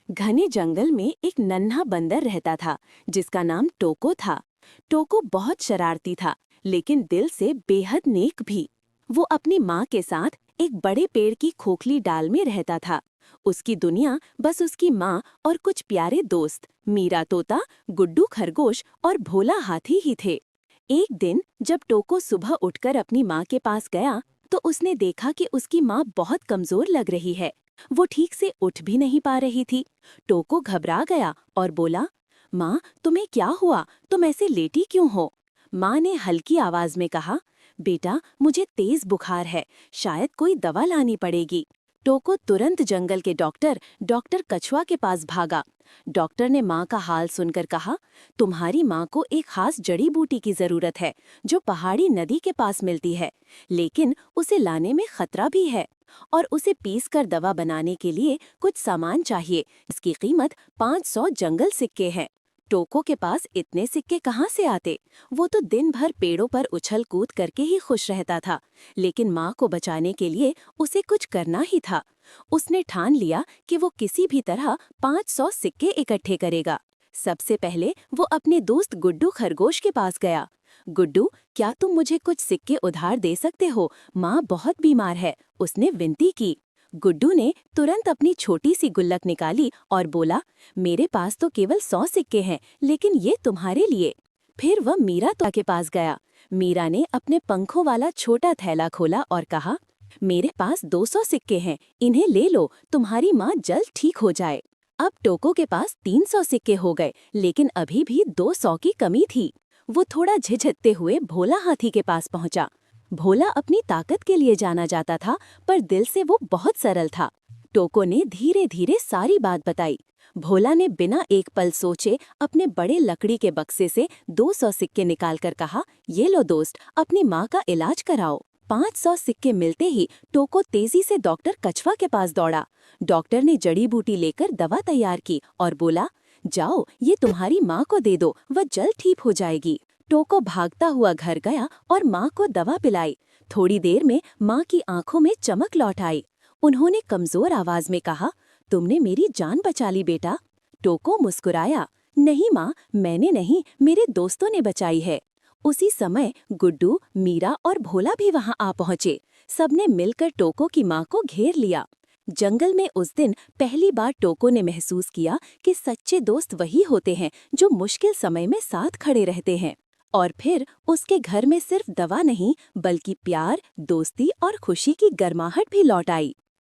घने जंगल में एक नन्हा बंदर रहता था जिसका नाम टोको था। टोको बहुत शरारती था, लेकिन दिल से बेहद नेक भी। वो अपनी माँ के साथ एक बड़े पेड़ की खोखली डाल में रहता था। उसकी दुनिया बस उसकी माँ और कुछ प्यारे दोस्त मीरा तोता, गुड्डू खरगोश और भोला हाथी ही थे। एक दिन जब टोको सुबह उठकर अपनी माँ के पास गया, तो उसने देखा कि उसकी माँ बहुत कमजोर लग रही है। वो ठीक से उठ भी नहीं पा रही थी। टोको घबरा गया और बोला, माँ तुम्हें क्या हुआ, तुम ऐसे लेटी क्यों हो? माँ ने हल्की आवाज में कहा, बेटा मुझे तेज बुखार है, शायद कोई दवा लानी पड़ेगी। टोको तुरंत जंगल के डॉक्टर कछुआ के पास भागा। डॉक्टर ने माँ का हाल सुनकर कहा, तुम्हारी माँ को एक खास जड़ी बूटी की जरूरत है जो पहाड़ी नदी के पास मिलती है, लेकिन उसे लाने में खतरा भी है और उसे पीसकर दवा बनाने के लिए कुछ सामान चाहिए। इसकी कीमत 500 जंगल सिक्के हैं। टोको के पास इतने सिक्के कहाँ से आते? वो तो दिन भर पेड़ों पर उछल कूद करके ही खुश रहता था, लेकिन माँ को बचाने के लिए उसे कुछ करना ही था। उसने ठान लिया कि वो किसी भी तरह 500 सिक्के इकट्ठे करेगा। सबसे पहले वो अपने दोस्त गुड्डू खरगोश के पास गया। गुड्डू, क्या तुम मुझे कुछ सिक्के उधार दे सकते हो? माँ बहुत बीमार है, उसने विनती की। गुड्डू ने तुरंत अपनी छोटी सी गुल्लक निकाली और बोला, मेरे पास तो केवल 100 सिक्के हैं, लेकिन ये तुम्हारे लिए। फिर वह मीरा तोता के पास गया। मीरा ने अपने पंखों वाला छोटा थैला खोला और कहा, मेरे पास 200 सिक्के हैं, इन्हें ले लो, तुम्हारी माँ जल्द ठीक हो जाए। अब टोको के पास 300 सिक्के हो गए, लेकिन अभी भी 200 की कमी थी। वो थोड़ा झिझकते हुए भोला हाथी के पास पहुंचा। भोला अपनी ताकत के लिए जाना जाता था, पर दिल से वो बहुत सरल था। टोको ने धीरे धीरे सारी बात बताई। भोला ने बिना एक पल सोचे अपने बड़े लकड़ी के बक्से से 200 सिक्के निकालकर कहा, ये लो दोस्त, अपनी माँ का इलाज कराओ। 500 सिक्के मिलते ही टोको तेजी से डॉक्टर कछुआ के पास दौड़ा। डॉक्टर ने जड़ी बूटी लेकर दवा तैयार की और बोला, जाओ ये तुम्हारी माँ को दे दो, वह जल्द ठीक हो जाएगी। टोको भागता हुआ घर गया और माँ को दवा पिलाई। थोड़ी देर में माँ की आंखों में चमक लौट आई। उन्होंने कमजोर आवाज में कहा, तुमने मेरी जान बचा ली बेटा। टोको मुस्कुराया, नहीं माँ, मैंने नहीं, मेरे दोस्तों ने बचाई है। उसी समय गुड्डू, मीरा और भोला भी वहां आ पहुंचे। सबने मिलकर टोको की माँ को घेर लिया। जंगल में उस दिन पहली बार टोको ने महसूस किया कि सच्चे दोस्त वही होते हैं जो मुश्किल समय में साथ खड़े रहते हैं। और फिर उसके घर में सिर्फ दवा नहीं, बल्कि प्यार, दोस्ती और खुशी की गर्माहट भी लौट आई।